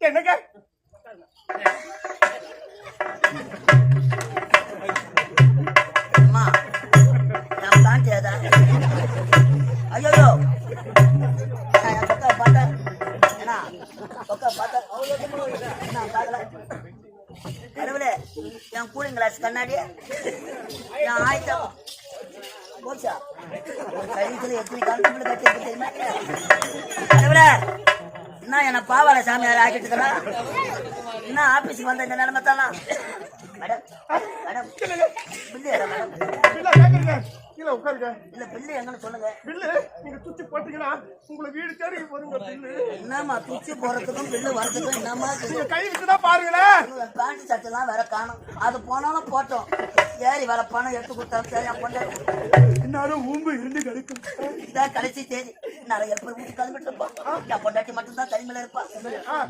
என்னங்க அம்மா நான் தான் சேதா ஐயோ பார்த்தேன் என்ன பார்த்தேன் கடவுளே என் கூலிங் கிளாஸ் கண்ணாடி என் ஆயத்தம் போச்சா கழித்துல எத்தனை கருத்து கட்டி தெரியுமா கடவுளே என்ன என்ன பாவால சாமியார் ஆக்கிட்டு இருக்கிறான் என்ன ஆபீஸுக்கு வந்த இந்த நிலைமை தானா மேடம் மேடம் கீழே உட்காருங்க. இல்ல பில்லு எங்கன்னு சொல்லுங்க. பில்லு நீங்க தூச்சி போட்டீங்கன்னா உங்களை வீடு தேடி வருங்க பில்லு. என்னமா தூச்சி போறதுக்கும் பில்லு வரதுக்கும் என்னமா கை வச்சுதான் பாருங்களேன். பேண்ட் சட்டை எல்லாம் வேற காணும். அது போனாலும் போட்டோம். ஏறி வர பணம் எடுத்து கொடுத்தா சரி பொண்டாட்டி என்னாலும் ஊம்பு இருந்து கிடைக்கும். இதான் கடைசி தேதி. நிறைய பேர் வீட்டு கிளம்பிட்டு இருப்போம். பொண்டாட்டி மட்டும் தான் தனிமையில இருப்பா.